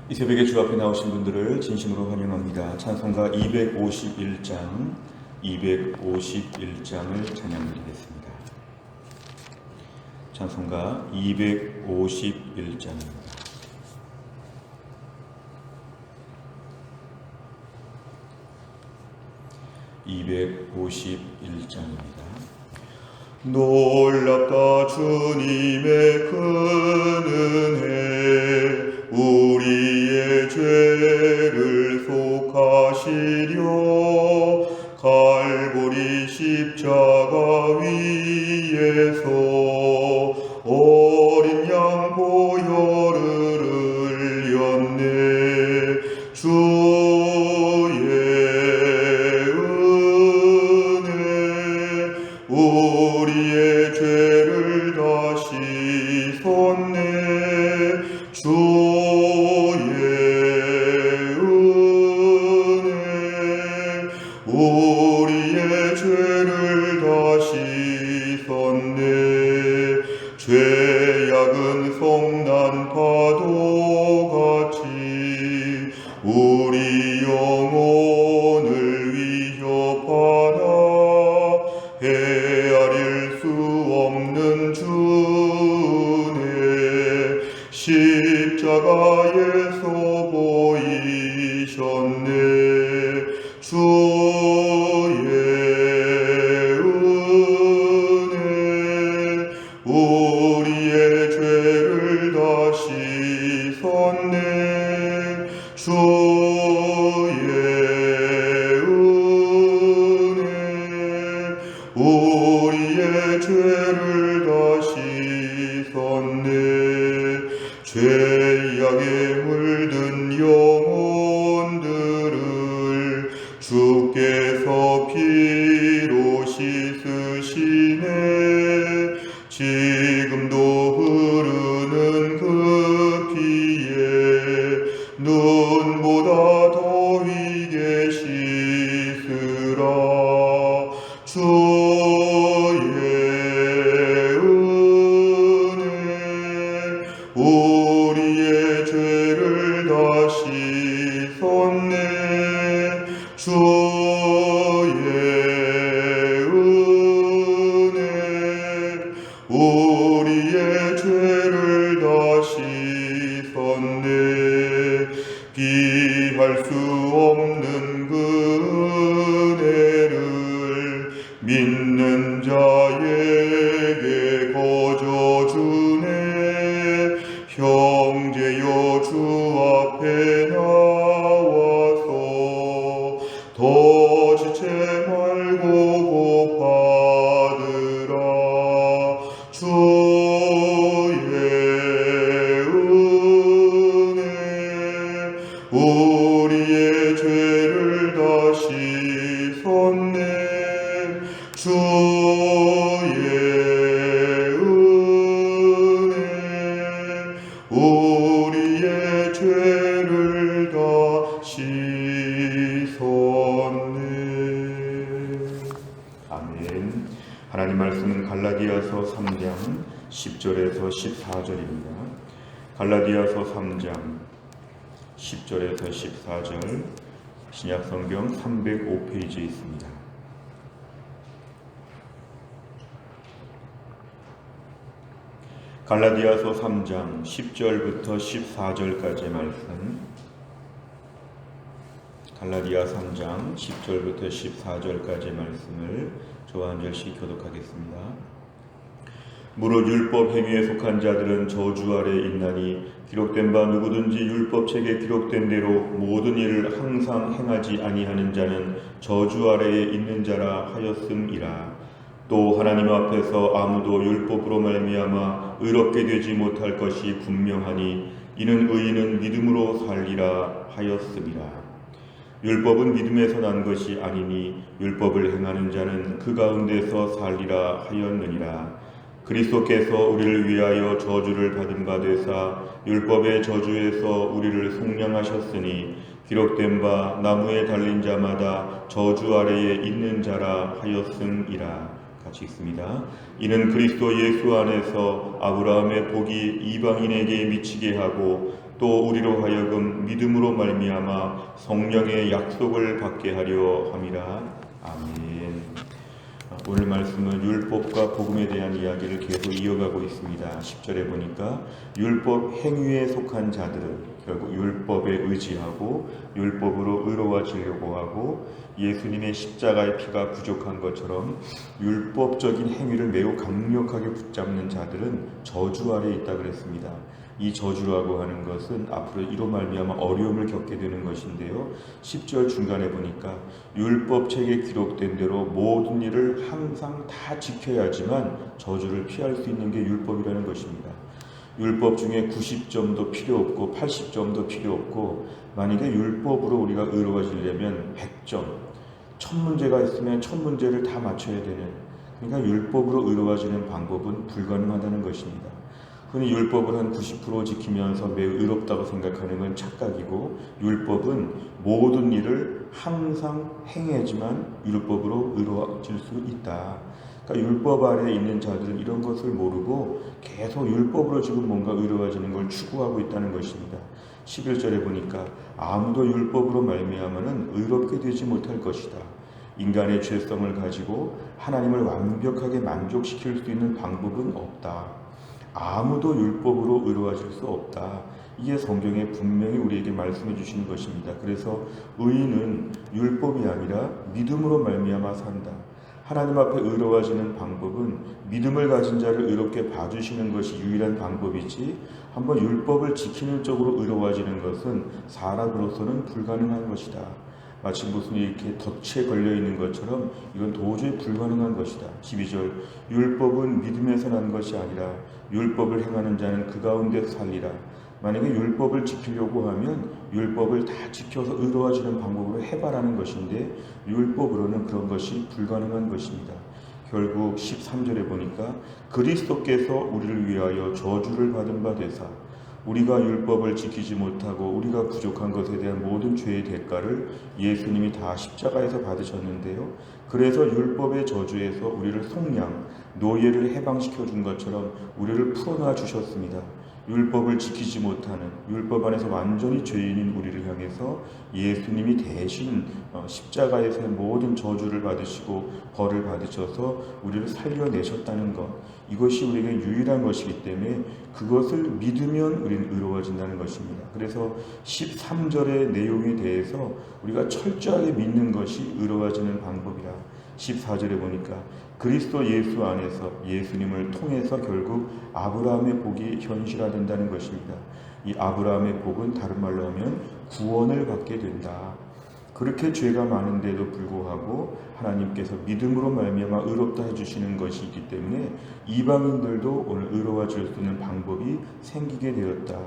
이 새벽에 주 앞에 나오신 분들을 진심으로 환영합니다. 찬송가 251장 찬양드리겠습니다. 찬송가 251장입니다. 놀랍다 주님의 큰 은혜, 우리의 죄를 속하시려 갈보리 십자가 위에서 어린 양 보혈을 흘렸네. 주의 은혜 우리의 죄를 다 씻었네. 주의 은혜 우리의 죄를 다 씻었네. 죄악은 성난 파도같이 우리 영혼을 위협하나 헤아릴 수 없는 주네. 십자가에서 보이셨네. 주의 은혜 우리의 죄를 다 씻었네. 주의 은혜 우리의 죄를 다 씻었네. 죄악에 물든 영혼들을 주께서 피로 씻으시네. 지금도 흐르는 그 피에 눈보다 더위게 씻으라. 주의 은혜 우리의 죄를 다 씻었네. 주의 은혜 우리의 죄를 다 씻었네. 비할 수 없는 그 은혜를 믿는 자에게 거저주네. 형제여 주 앞에 나와서 더 지체 말고 고받으라. 주의 은혜 우리의 죄를 다 씻었네. 주의 은혜 우리의 죄를 다 씻었네. 아멘. 하나님 말씀은 갈라디아서 3장 10절에서 14절입니다. 갈라디아서 3장 10절에서 14절 신약성경 305페이지에 있습니다. 갈라디아서 3장 10절부터 14절까지의 말씀, 갈라디아 3장 10절부터 14절까지의 말씀을 저와 한 절씩 교독하겠습니다. 무릇 율법 행위에 속한 자들은 저주 아래 있나니 기록된 바 누구든지 율법책에 기록된 대로 모든 일을 항상 행하지 아니하는 자는 저주 아래에 있는 자라 하였음이라. 또 하나님 앞에서 아무도 율법으로 말미암아 의롭게 되지 못할 것이 분명하니 이는 의인은 믿음으로 살리라 하였음이라. 율법은 믿음에서 난 것이 아니니 율법을 행하는 자는 그 가운데서 살리라 하였느니라. 그리스도께서 우리를 위하여 저주를 받은 바 되사 율법의 저주에서 우리를 속량하셨으니 기록된 바 나무에 달린 자마다 저주 아래에 있는 자라 하였음이라. 같이 읽습니다. 이는 그리스도 예수 안에서 아브라함의 복이 이방인에게 미치게 하고 또 우리로 하여금 믿음으로 말미암아 성령의 약속을 받게 하려 함이라. 아멘. 오늘 말씀은 율법과 복음에 대한 이야기를 계속 이어가고 있습니다. 10절에 보니까 율법 행위에 속한 자들은 결국 율법에 의지하고 율법으로 의로워지려고 하고 예수님의 십자가의 피가 부족한 것처럼 율법적인 행위를 매우 강력하게 붙잡는 자들은 저주 아래 있다 그랬습니다. 이 저주라고 하는 것은 앞으로 이로 말미암아 어려움을 겪게 되는 것인데요. 10절 중간에 보니까 율법책에 기록된 대로 모든 일을 항상 다 지켜야지만 저주를 피할 수 있는 게 율법이라는 것입니다. 율법 중에 90점도 필요 없고 80점도 필요 없고 만약에 율법으로 우리가 의로워지려면 100점, 1000문제가 있으면 1000문제를 다 맞춰야 되는, 그러니까 율법으로 의로워지는 방법은 불가능하다는 것입니다. 흔히 율법을 한 90% 지키면서 매우 의롭다고 생각하는 건 착각이고, 율법은 모든 일을 항상 행해야지만 율법으로 의로워질 수 있다. 그러니까 율법 아래에 있는 자들은 이런 것을 모르고 계속 율법으로 지금 뭔가 의로워지는 걸 추구하고 있다는 것입니다. 11절에 보니까 아무도 율법으로 말미암아는 의롭게 되지 못할 것이다. 인간의 죄성을 가지고 하나님을 완벽하게 만족시킬 수 있는 방법은 없다. 아무도 율법으로 의로워질 수 없다. 이게 성경에 분명히 우리에게 말씀해 주시는 것입니다. 그래서 의인은 율법이 아니라 믿음으로 말미암아 산다. 하나님 앞에 의로워지는 방법은 믿음을 가진 자를 의롭게 봐주시는 것이 유일한 방법이지, 한번 율법을 지키는 쪽으로 의로워지는 것은 사람으로서는 불가능한 것이다. 마치 무슨 이렇게 덫에 걸려있는 것처럼 이건 도저히 불가능한 것이다. 12절, 율법은 믿음에서 난 것이 아니라 율법을 행하는 자는 그 가운데 살리라. 만약에 율법을 지키려고 하면 율법을 다 지켜서 의로워지는 방법으로 해봐라는 것인데, 율법으로는 그런 것이 불가능한 것입니다. 결국 13절에 보니까 그리스도께서 우리를 위하여 저주를 받은 바 되사, 우리가 율법을 지키지 못하고 우리가 부족한 것에 대한 모든 죄의 대가를 예수님이 다 십자가에서 받으셨는데요. 그래서 율법의 저주에서 우리를 속량, 노예를 해방시켜 준 것처럼 우리를 풀어놔 주셨습니다. 율법을 지키지 못하는, 율법 안에서 완전히 죄인인 우리를 향해서 예수님이 대신 십자가에서의 모든 저주를 받으시고 벌을 받으셔서 우리를 살려내셨다는 것, 이것이 우리에게 유일한 것이기 때문에 그것을 믿으면 우리는 의로워진다는 것입니다. 그래서 13절의 내용에 대해서 우리가 철저하게 믿는 것이 의로워지는 방법이라. 14절에 보니까 그리스도 예수 안에서 예수님을 통해서 결국 아브라함의 복이 현실화된다는 것입니다. 이 아브라함의 복은 다른 말로 하면 구원을 받게 된다. 그렇게 죄가 많은데도 불구하고 하나님께서 믿음으로 말미암아 의롭다 해주시는 것이기 때문에 이방인들도 오늘 의로워질 수 있는 방법이 생기게 되었다.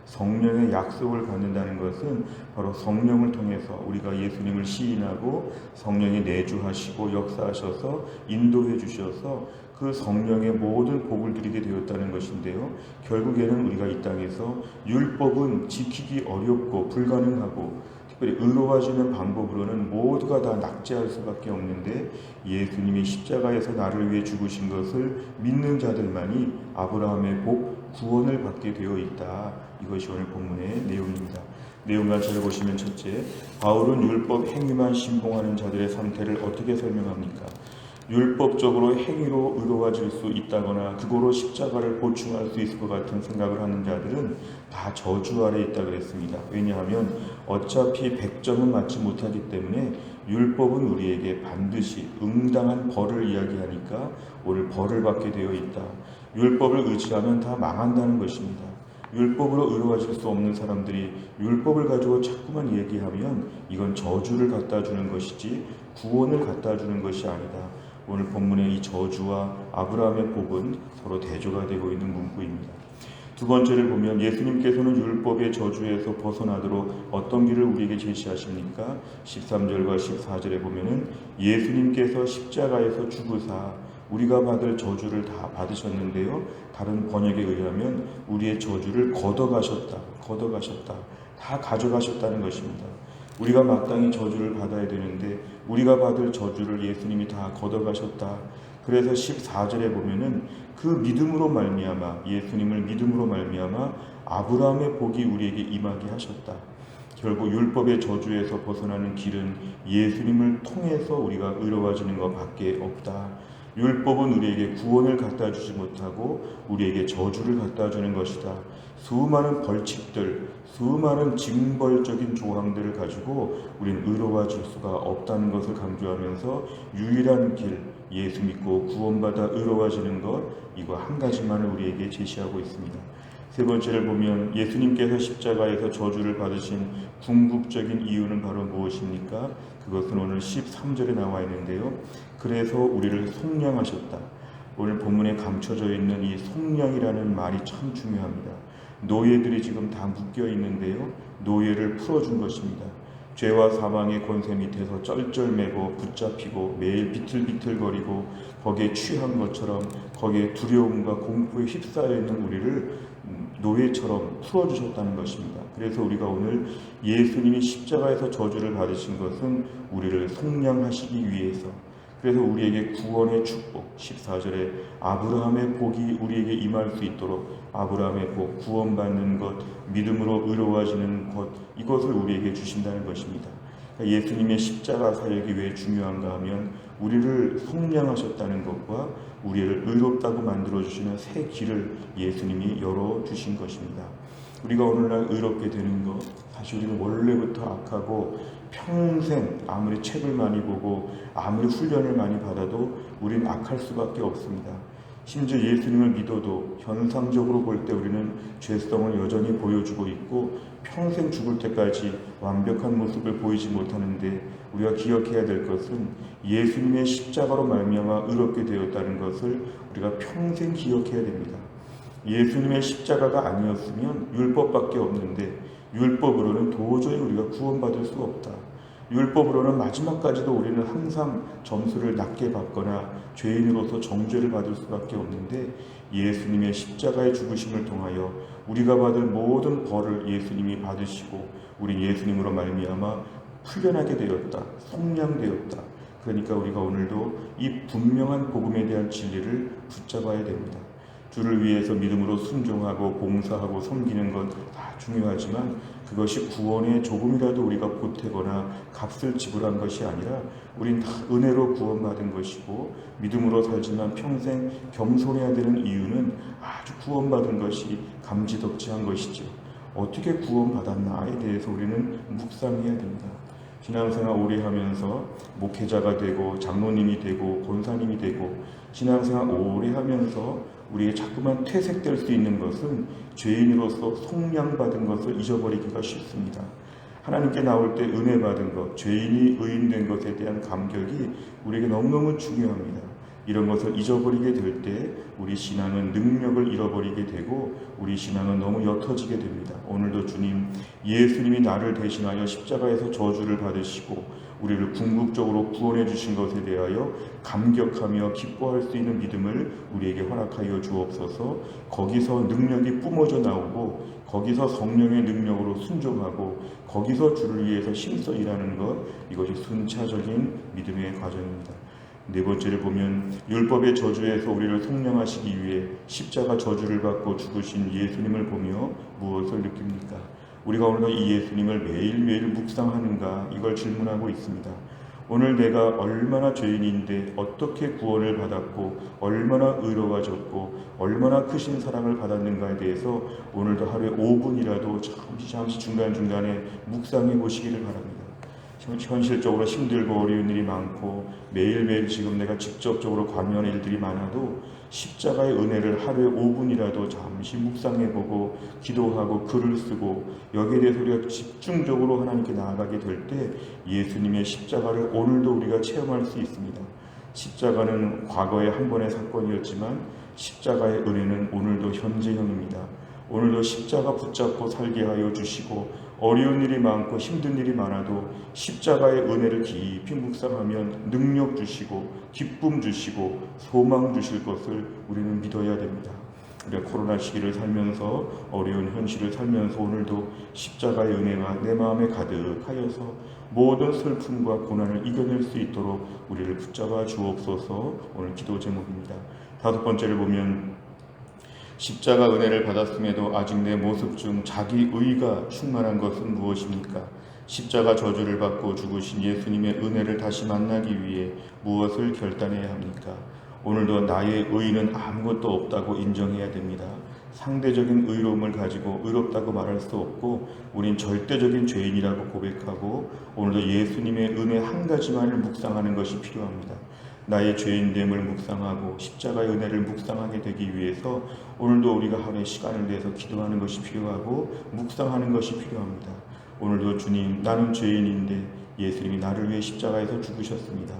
성령의 약속을 받는다는 것은 바로 성령을 통해서 우리가 예수님을 시인하고 성령이 내주하시고 역사하셔서 인도해 주셔서 그 성령의 모든 복을 누리게 되었다는 것인데요. 결국에는 우리가 이 땅에서 율법은 지키기 어렵고 불가능하고 특별히 의로워지는 방법으로는 모두가 다 낙제할 수밖에 없는데, 예수님이 십자가에서 나를 위해 죽으신 것을 믿는 자들만이 아브라함의 복, 구원을 받게 되어 있다. 이것이 오늘 본문의 내용입니다. 내용 간차를 보시면, 첫째, 바울은 율법 행위만 신봉하는 자들의 상태를 어떻게 설명합니까? 율법적으로 행위로 의로워질 수 있다거나 그거로 십자가를 보충할 수 있을 것 같은 생각을 하는 자들은 다 저주 아래 있다 그랬습니다. 왜냐하면 어차피 100점은 맞지 못하기 때문에 율법은 우리에게 반드시 응당한 벌을 이야기하니까 오늘 벌을 받게 되어 있다. 율법을 의지하면 다 망한다는 것입니다. 율법으로 의로워질 수 없는 사람들이 율법을 가지고 자꾸만 얘기하면 이건 저주를 갖다 주는 것이지 구원을 갖다 주는 것이 아니다. 오늘 본문의 이 저주와 아브라함의 복은 서로 대조가 되고 있는 문구입니다. 두 번째를 보면 예수님께서는 율법의 저주에서 벗어나도록 어떤 길을 우리에게 제시하십니까? 13절과 14절에 보면은 예수님께서 십자가에서 죽으사 우리가 받을 저주를 다 받으셨는데요. 다른 번역에 의하면 우리의 저주를 걷어가셨다. 다 가져가셨다는 것입니다. 우리가 마땅히 저주를 받아야 되는데 우리가 받을 저주를 예수님이 다 걷어가셨다. 그래서 14절에 보면은 그 믿음으로 말미암아, 예수님을 믿음으로 말미암아 아브라함의 복이 우리에게 임하게 하셨다. 결국 율법의 저주에서 벗어나는 길은 예수님을 통해서 우리가 의로워지는 것밖에 없다. 율법은 우리에게 구원을 갖다 주지 못하고 우리에게 저주를 갖다 주는 것이다. 수많은 벌칙들, 수많은 징벌적인 조항들을 가지고 우리는 의로워질 수가 없다는 것을 강조하면서 유일한 길, 예수 믿고 구원받아 의로워지는 것, 이거 한 가지만을 우리에게 제시하고 있습니다. 세 번째를 보면 예수님께서 십자가에서 저주를 받으신 궁극적인 이유는 바로 무엇입니까? 그것은 오늘 13절에 나와 있는데요. 그래서 우리를 속량하셨다. 오늘 본문에 감춰져 있는 이 속량이라는 말이 참 중요합니다. 노예들이 지금 다 묶여 있는데요. 노예를 풀어준 것입니다. 죄와 사망의 권세 밑에서 쩔쩔매고 붙잡히고 매일 비틀비틀거리고 거기에 취한 것처럼 거기에 두려움과 공포에 휩싸여 있는 우리를 노예처럼 풀어주셨다는 것입니다. 그래서 우리가 오늘 예수님이 십자가에서 저주를 받으신 것은 우리를 속량하시기 위해서, 그래서 우리에게 구원의 축복, 14절에 아브라함의 복이 우리에게 임할 수 있도록 아브라함의 복, 구원받는 것, 믿음으로 의로워지는 것, 이것을 우리에게 주신다는 것입니다. 그러니까 예수님의 십자가 사역이 왜 중요한가 하면 우리를 속량하셨다는 것과 우리를 의롭다고 만들어주시는 새 길을 예수님이 열어주신 것입니다. 우리가 오늘날 의롭게 되는 것, 사실 우리는 원래부터 악하고 평생 아무리 책을 많이 보고 아무리 훈련을 많이 받아도 우리는 악할 수밖에 없습니다. 심지어 예수님을 믿어도 현상적으로 볼 때 우리는 죄성을 여전히 보여주고 있고 평생 죽을 때까지 완벽한 모습을 보이지 못하는데, 우리가 기억해야 될 것은 예수님의 십자가로 말미암아 의롭게 되었다는 것을 우리가 평생 기억해야 됩니다. 예수님의 십자가가 아니었으면 율법밖에 없는데 율법으로는 도저히 우리가 구원받을 수가 없다. 율법으로는 마지막까지도 우리는 항상 점수를 낮게 받거나 죄인으로서 정죄를 받을 수밖에 없는데, 예수님의 십자가의 죽으심을 통하여 우리가 받을 모든 벌을 예수님이 받으시고 우리 예수님으로 말미암아 풀려나게 되었다. 속량되었다. 그러니까 우리가 오늘도 이 분명한 복음에 대한 진리를 붙잡아야 됩니다. 주를 위해서 믿음으로 순종하고 봉사하고 섬기는 것 다 중요하지만 그것이 구원에 조금이라도 우리가 보태거나 값을 지불한 것이 아니라 우린 다 은혜로 구원받은 것이고, 믿음으로 살지만 평생 겸손해야 되는 이유는 아주 구원받은 것이 감지덕지한 것이죠. 어떻게 구원받았나에 대해서 우리는 묵상해야 됩니다. 신앙생활 오래 하면서 목회자가 되고 장로님이 되고 권사님이 되고 신앙생활 오래 하면서 우리에게 자꾸만 퇴색될 수 있는 것은 죄인으로서 속량받은 것을 잊어버리기가 쉽습니다. 하나님께 나올 때 은혜 받은 것, 죄인이 의인된 것에 대한 감격이 우리에게 너무너무 중요합니다. 이런 것을 잊어버리게 될 때 우리 신앙은 능력을 잃어버리게 되고 우리 신앙은 너무 옅어지게 됩니다. 오늘도 주님, 예수님이 나를 대신하여 십자가에서 저주를 받으시고 우리를 궁극적으로 구원해 주신 것에 대하여 감격하며 기뻐할 수 있는 믿음을 우리에게 허락하여 주옵소서. 거기서 능력이 뿜어져 나오고 거기서 성령의 능력으로 순종하고 거기서 주를 위해서 힘써 일하는 것, 이것이 순차적인 믿음의 과정입니다. 네 번째를 보면 율법의 저주에서 우리를 속량하시기 위해 십자가 저주를 받고 죽으신 예수님을 보며 무엇을 느낍니까? 우리가 오늘도 이 예수님을 매일매일 묵상하는가, 이걸 질문하고 있습니다. 오늘 내가 얼마나 죄인인데 어떻게 구원을 받았고 얼마나 의로워졌고 얼마나 크신 사랑을 받았는가에 대해서 오늘도 하루에 5분이라도 잠시 중간중간에 묵상해 보시기를 바랍니다. 현실적으로 힘들고 어려운 일이 많고 매일매일 지금 내가 직접적으로 관여하는 일들이 많아도 십자가의 은혜를 하루에 5분이라도 잠시 묵상해보고 기도하고 글을 쓰고 여기에 대해서 우리가 집중적으로 하나님께 나아가게 될 때 예수님의 십자가를 오늘도 우리가 체험할 수 있습니다. 십자가는 과거의 한 번의 사건이었지만 십자가의 은혜는 오늘도 현재형입니다. 오늘도 십자가 붙잡고 살게 하여 주시고 어려운 일이 많고 힘든 일이 많아도 십자가의 은혜를 깊이 묵상하면 능력 주시고 기쁨 주시고 소망 주실 것을 우리는 믿어야 됩니다. 우리가 코로나 시기를 살면서 어려운 현실을 살면서 오늘도 십자가의 은혜가 내 마음에 가득하여서 모든 슬픔과 고난을 이겨낼 수 있도록 우리를 붙잡아 주옵소서. 오늘 기도 제목입니다. 다섯 번째를 보면 십자가 은혜를 받았음에도 아직 내 모습 중 자기 의가 충만한 것은 무엇입니까? 십자가 저주를 받고 죽으신 예수님의 은혜를 다시 만나기 위해 무엇을 결단해야 합니까? 오늘도 나의 의는 아무것도 없다고 인정해야 됩니다. 상대적인 의로움을 가지고 의롭다고 말할 수 없고 우린 절대적인 죄인이라고 고백하고 오늘도 예수님의 은혜 한 가지만을 묵상하는 것이 필요합니다. 나의 죄인됨을 묵상하고 십자가의 은혜를 묵상하게 되기 위해서 오늘도 우리가 하루에 시간을 내서 기도하는 것이 필요하고 묵상하는 것이 필요합니다. 오늘도 주님, 나는 죄인인데 예수님이 나를 위해 십자가에서 죽으셨습니다.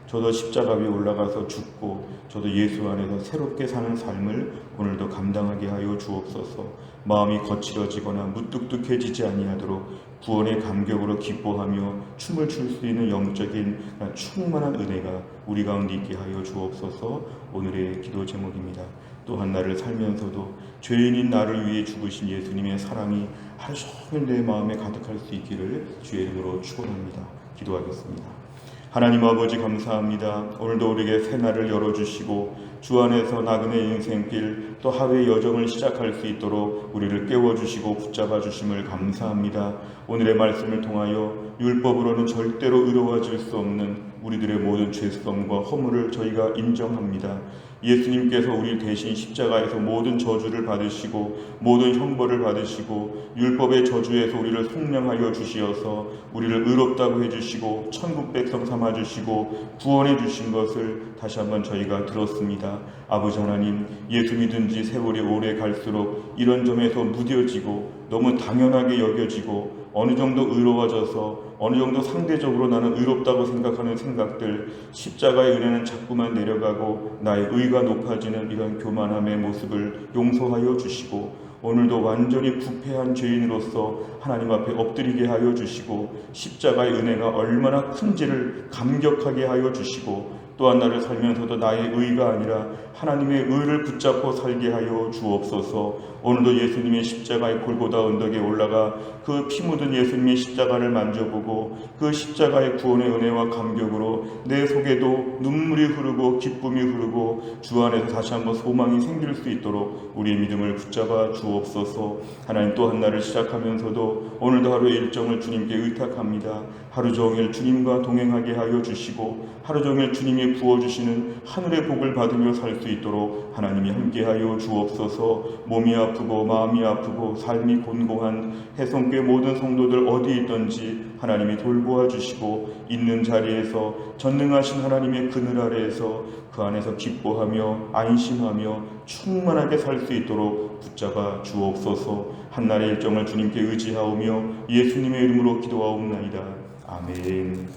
저도 십자가 위에 올라가서 죽고 저도 예수 안에서 새롭게 사는 삶을 오늘도 감당하게 하여 주옵소서. 마음이 거칠어지거나 무뚝뚝해지지 아니하도록 구원의 감격으로 기뻐하며 춤을 출 수 있는 영적인 충만한 은혜가 우리 가운데 있게 하여 주옵소서. 오늘의 기도 제목입니다. 또한 나를 살면서도 죄인인 나를 위해 죽으신 예수님의 사랑이 하루 종일 내 마음에 가득할 수 있기를 주의 이름으로 축원합니다. 기도하겠습니다. 하나님 아버지 감사합니다. 오늘도 우리에게 새날을 열어주시고 주 안에서 나그네 인생길 또 하루의 여정을 시작할 수 있도록 우리를 깨워주시고 붙잡아주심을 감사합니다. 오늘의 말씀을 통하여 율법으로는 절대로 의로워질 수 없는 우리들의 모든 죄성과 허물을 저희가 인정합니다. 예수님께서 우리 대신 십자가에서 모든 저주를 받으시고 모든 형벌을 받으시고 율법의 저주에서 우리를 속량하여 주시어서 우리를 의롭다고 해주시고 천국 백성 삼아주시고 구원해 주신 것을 다시 한번 저희가 들었습니다. 아버지 하나님, 예수 믿은 지 세월이 오래 갈수록 이런 점에서 무뎌지고 너무 당연하게 여겨지고 어느 정도 의로워져서 어느 정도 상대적으로 나는 의롭다고 생각하는 생각들, 십자가의 은혜는 자꾸만 내려가고 나의 의가 높아지는 이런 교만함의 모습을 용서하여 주시고 오늘도 완전히 부패한 죄인으로서 하나님 앞에 엎드리게 하여 주시고 십자가의 은혜가 얼마나 큰지를 감격하게 하여 주시고 또한 나를 살면서도 나의 의가 아니라 하나님의 의를 붙잡고 살게 하여 주옵소서. 오늘도 예수님의 십자가의 골고다 언덕에 올라가 그 피 묻은 예수님의 십자가를 만져보고 그 십자가의 구원의 은혜와 감격으로 내 속에도 눈물이 흐르고 기쁨이 흐르고 주 안에서 다시 한번 소망이 생길 수 있도록 우리의 믿음을 붙잡아 주옵소서. 하나님 또 한 날을 시작하면서도 오늘도 하루의 일정을 주님께 의탁합니다. 하루 종일 주님과 동행하게 하여 주시고 하루 종일 주님이 부어주시는 하늘의 복을 받으며 살 수 있도록 하나님이 함께하여 주옵소서. 몸이 아프고 마음이 아프고 삶이 곤고한 해성교회 모든 성도들 어디 있든지 하나님이 돌보아 주시고 있는 자리에서 전능하신 하나님의 그늘 아래에서 그 안에서 기뻐하며 안심하며 충만하게 살 수 있도록 붙잡아 주옵소서. 한날의 일정을 주님께 의지하오며 예수님의 이름으로 기도하옵나이다. 아멘.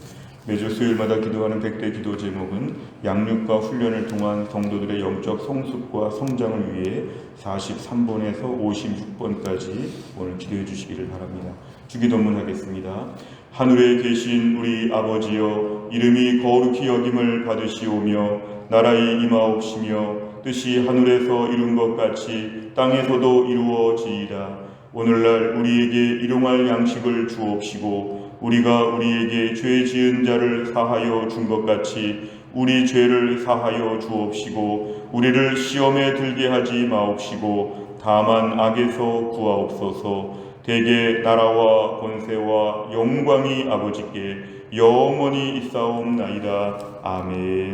매주 수요일마다 기도하는 100대 기도 제목은 양육과 훈련을 통한 성도들의 영적 성숙과 성장을 위해 43번에서 56번까지 오늘 기도해 주시기를 바랍니다. 주기도문 하겠습니다. 하늘에 계신 우리 아버지여, 이름이 거룩히 여김을 받으시오며 나라의 임하옵시며 뜻이 하늘에서 이룬 것 같이 땅에서도 이루어지이다. 오늘날 우리에게 일용할 양식을 주옵시고 우리가 우리에게 죄 지은 자를 사하여 준 것 같이 우리 죄를 사하여 주옵시고 우리를 시험에 들게 하지 마옵시고 다만 악에서 구하옵소서. 대개 나라와 권세와 영광이 아버지께 영원히 있사옵나이다. 아멘.